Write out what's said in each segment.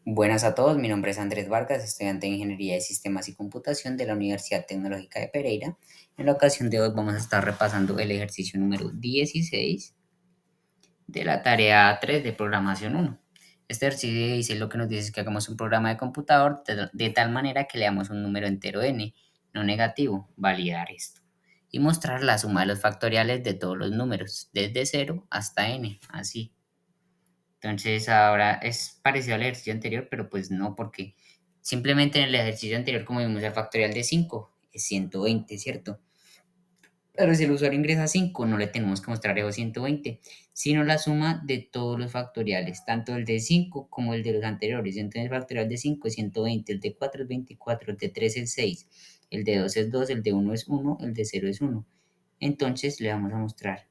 Buenas a todos, mi nombre es Andrés Vargas, estudiante de Ingeniería de Sistemas y Computación de la Universidad Tecnológica de Pereira. En la ocasión de hoy vamos a estar repasando el ejercicio número 16 de la tarea 3 de programación 1. Este ejercicio dice lo que nos dice es que hagamos un programa de computador de tal manera que leamos un número entero n, no negativo, validar esto, y mostrar la suma de los factoriales de todos los números, desde 0 hasta n, así. Entonces ahora es parecido al ejercicio anterior, pero pues no, porque simplemente en el ejercicio anterior, como vimos, el factorial de 5 es 120, ¿cierto? Pero si el usuario ingresa 5 no le tenemos que mostrar esos 120, sino la suma de todos los factoriales, tanto el de 5 como el de los anteriores. Entonces el factorial de 5 es 120, el de 4 es 24, el de 3 es 6, el de 2 es 2, el de uno es uno, el de cero es uno. Entonces le vamos a mostrar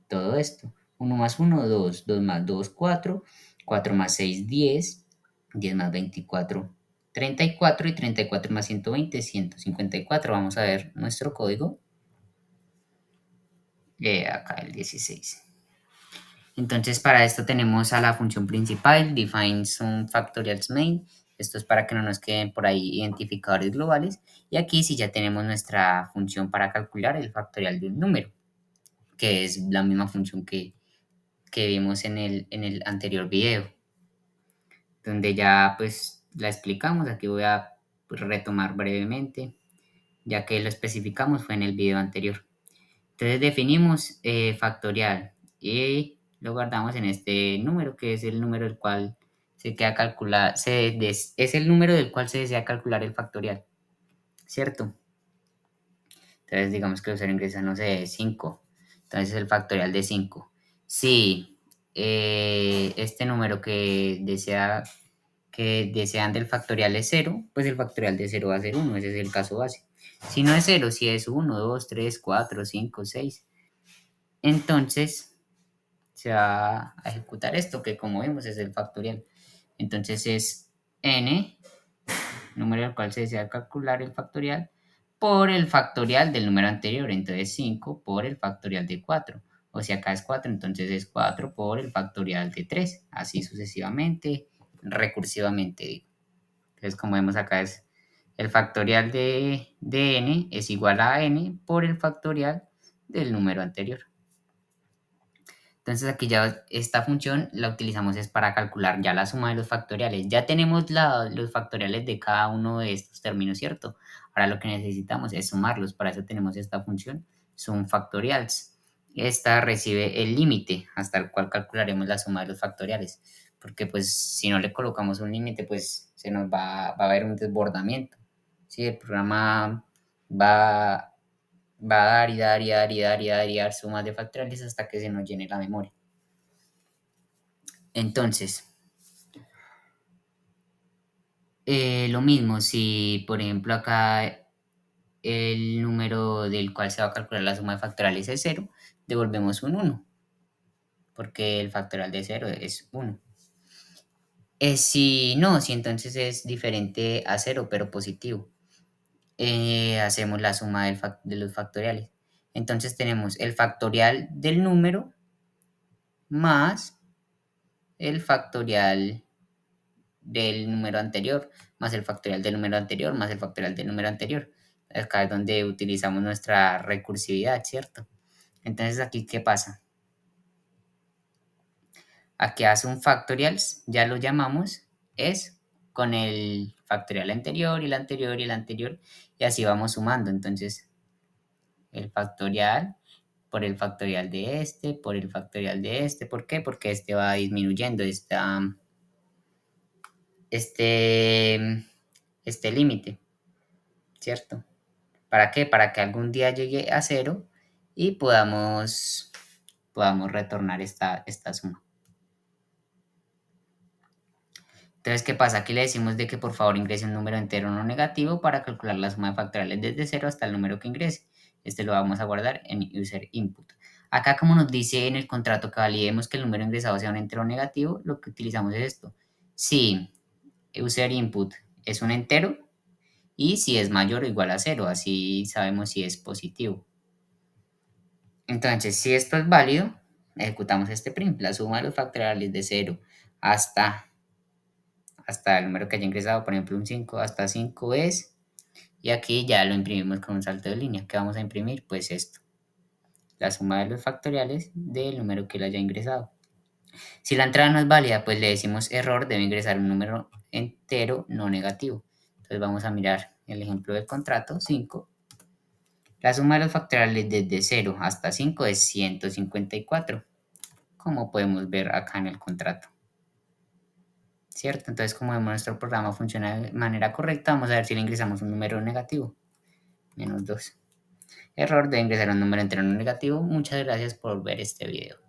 todo esto. Uno más uno 2, 2 más 2 4, 4 más 6 10, 10 más 24 34 y 34 más 120 154. Vamos a ver nuestro código. Acá el 16. Entonces para esto tenemos a la función principal, define some factorials main. Esto es para que no nos queden por ahí identificadores globales. Y aquí sí ya tenemos nuestra función para calcular el factorial de un número, que es la misma función que vimos en el anterior video, donde ya pues la explicamos. Aquí voy a pues, retomar brevemente, ya que lo especificamos fue en el video anterior. Entonces definimos factorial y lo guardamos en este número, que es el número del cual se queda calcular, es el número del cual se desea calcular el factorial, ¿cierto? Entonces digamos que el usuario ingresa, no sé, 5. Entonces el factorial de 5. Si este número que desean del factorial es 0, pues el factorial de 0 va a ser 1, ese es el caso base. Si no es 0, si es 1, 2, 3, 4, 5, 6, entonces se va a ejecutar esto, que como vemos es el factorial. Entonces es n, número al cual se desea calcular el factorial, por el factorial del número anterior. Entonces 5 por el factorial de 4. O si acá es 4, entonces es 4 por el factorial de 3. Así sucesivamente, recursivamente digo. Entonces como vemos acá es el factorial de n es igual a n por el factorial del número anterior. Entonces aquí ya esta función la utilizamos es para calcular ya la suma de los factoriales. Ya tenemos los factoriales de cada uno de estos términos, ¿cierto? Ahora lo que necesitamos es sumarlos. Para eso tenemos esta función, sum factorials. Esta recibe el límite hasta el cual calcularemos la suma de los factoriales. Porque pues si no le colocamos un límite, pues se nos va a haber un desbordamiento. ¿Sí? El programa va va a dar y dar y dar y dar y dar y dar sumas de factoriales hasta que se nos llene la memoria. Entonces, lo mismo, si por ejemplo acá el número del cual se va a calcular la suma de factoriales es 0, devolvemos un 1, porque el factorial de 0 es 1. Si no, si entonces es diferente a 0, pero positivo, hacemos la suma de los factoriales. Entonces tenemos el factorial del número más el factorial del número anterior, más el factorial del número anterior, más el factorial del número anterior. Acá es donde utilizamos nuestra recursividad, ¿cierto? Entonces, ¿aquí qué pasa? Aquí hace un factorials, ya lo llamamos, es con el factorial anterior y el anterior y el anterior, y así vamos sumando. Entonces, el factorial por el factorial de este, por el factorial de este. ¿Por qué? Porque este va disminuyendo este, este límite, ¿cierto? ¿Para qué? Para que algún día llegue a 0 y podamos retornar esta suma. Entonces, ¿qué pasa? Aquí le decimos de que por favor ingrese un número entero no negativo para calcular la suma de factoriales desde 0 hasta el número que ingrese. Este lo vamos a guardar en user input. Acá, como nos dice en el contrato que validemos que el número ingresado sea un entero negativo, lo que utilizamos es esto. Si user input es un entero y si es mayor o igual a 0, así sabemos si es positivo. Entonces, si esto es válido, ejecutamos este print. La suma de los factoriales de 0 hasta, hasta el número que haya ingresado, por ejemplo un 5 hasta 5 es, y aquí ya lo imprimimos con un salto de línea. ¿Qué vamos a imprimir? Pues esto, la suma de los factoriales del número que le haya ingresado. Si la entrada no es válida, pues le decimos error, debe ingresar un número entero no negativo. Entonces vamos a mirar el ejemplo del contrato 5. La suma de los factoriales desde 0 hasta 5 es 154, como podemos ver acá en el contrato. ¿Cierto? Entonces, como vemos, nuestro programa funciona de manera correcta. Vamos a ver si le ingresamos un número negativo. -2. Error de ingresar un número entero no negativo. Muchas gracias por ver este video.